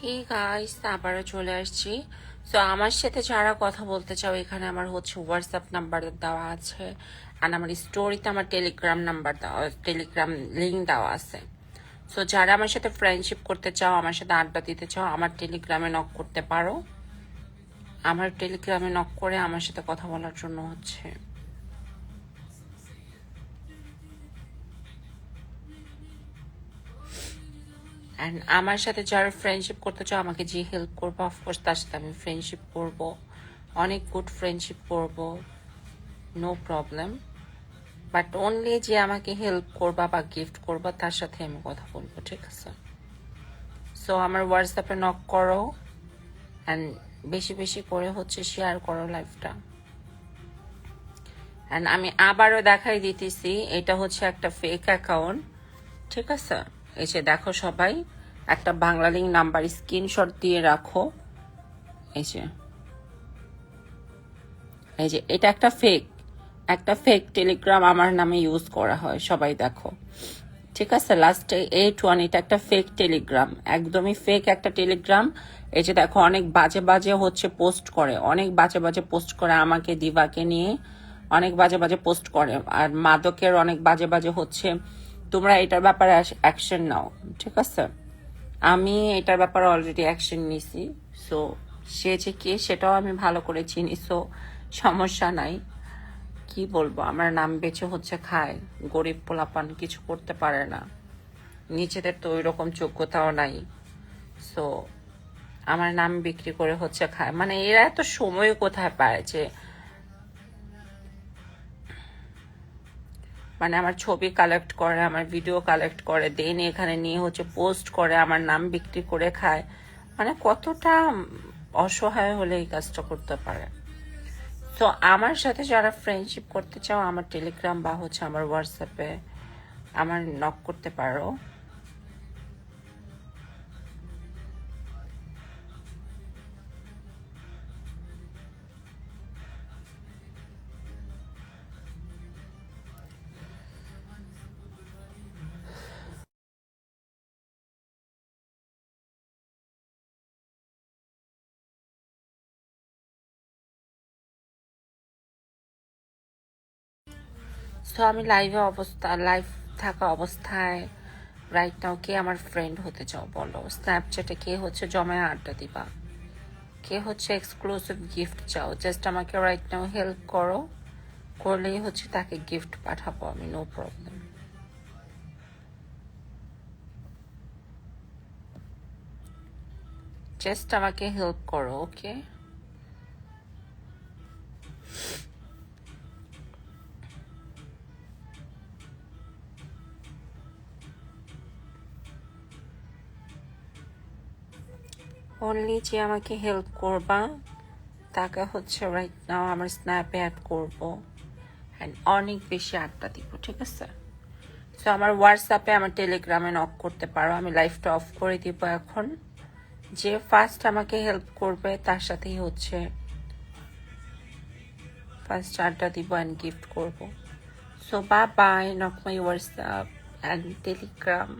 Hey guys, আবারও চলে আসছি। তো আমার সাথে যারা কথা বলতে চাও, এখানে আমার হচ্ছে হোয়াটসঅ্যাপ নাম্বার দেওয়া আছে, আর আমার স্টোরিতে আমার টেলিগ্রাম নাম্বার দেওয়া, টেলিগ্রাম লিঙ্ক দেওয়া আছে। সো যারা আমার সাথে ফ্রেন্ডশিপ করতে চাও, আমার সাথে আড্ডা দিতে চাও, আমার টেলিগ্রামে নক করতে পারো। আমার টেলিগ্রামে নক করে আমার সাথে কথা বলার জন্য হচ্ছে অ্যান্ড আমার সাথে যারা ফ্রেন্ডশিপ করতে চাও, আমাকে যে হেল্প করবো, অফকোর্স তার সাথে আমি ফ্রেন্ডশিপ করব, অনেক গুড ফ্রেন্ডশিপ করব, নো প্রবলেম। বাট অনলি যে আমাকে হেল্প করবা বা গিফট করবা তার সাথে আমি কথা বলবো, ঠিক আছে? সো আমার হোয়াটসঅ্যাপে নক করো অ্যান্ড বেশি বেশি করে হচ্ছে শেয়ার করো লাইভটা। অ্যান্ড আমি আবারও দেখাই দিতেছি, এটা হচ্ছে একটা ফেক অ্যাকাউন্ট, ঠিক আছে? এই যে দেখো সবাই, একটা বাংলা লিঙ্ক নাম্বার স্ক্রিনশট দিয়ে রাখো। এই যে এই যে এটা একটা ফেক টেলিগ্রাম আমার নামে ইউজ করা হয়, সবাই দেখো, ঠিক আছে? লাস্টে 81, এটা একটা ফেক টেলিগ্রাম, একদমই ফেক একটা টেলিগ্রাম। এই যে দেখো, অনেক বাজে বাজে হচ্ছে পোস্ট করে, অনেক বাজে বাজে পোস্ট করে আমাকে, দিবাকে নিয়ে অনেক বাজে বাজে পোস্ট করে, আর মাদকের অনেক বাজে বাজে হচ্ছে। তোমরা এটার ব্যাপারে অ্যাকশন নাও, ঠিক আছে? আমি এটার ব্যাপারে অলরেডি অ্যাকশন নিছি। সো সে যে কে সেটাও আমি ভালো করে চিনি, সো সমস্যা নাই। কি বলবো, আমার নাম বেঁচে হচ্ছে খায়, গরিব পোলাপান কিছু করতে পারে না, নিজেদের তো ওই রকম যোগ্যতাও নাই। সো আমার নাম বিক্রি করে হচ্ছে খায়, মানে এরা এত সময় কোথায় পায় যে মানে আমার ছবি কালেক্ট করে, আমার ভিডিও কালেক্ট করে, দেন এখানে নিয়ে হচ্ছে পোস্ট করে, আমার নাম বিক্রি করে খায়। মানে কতটা অসহায় হলে এই কাজটা করতে পারে। তো আমার সাথে যারা ফ্রেন্ডশিপ করতে চাও, আমার টেলিগ্রাম বা হচ্ছে আমার হোয়াটসঅ্যাপে আমার নক করতে পারো। সো আমি লাইভ থাকা অবস্থায় রাইট নাও কে আমার ফ্রেন্ড হতে চাও বলো? স্ন্যাপচ্যাটে কে হচ্ছে জমায় আড্ডা দিবা? কে হচ্ছে এক্সক্লুসিভ গিফট চাও? জাস্ট আমাকে রাইট নাও হেল্প করো, করলেই হচ্ছে তাকে গিফট পাঠাবো আমি, নো প্রবলেম। জাস্ট আমাকে হেল্প করো, ওকে? অনলি যে আমাকে হেল্প করবা তাকে হচ্ছে রাইট নাও আমার স্ন্যাপে অ্যাড করবো অ্যান্ড অনেক বেশি আড্ডা দিব, ঠিক আছে? সো আমার হোয়াটসঅ্যাপে, আমার টেলিগ্রামে নক করতে পারো। আমি লাইভটা অফ করে দিব এখন। যে ফার্স্ট আমাকে হেল্প করবে তার সাথেই হচ্ছে ফার্স্ট আড্ডা দিব অ্যান্ড গিফট করবো। So bye bye, knock my WhatsApp and Telegram.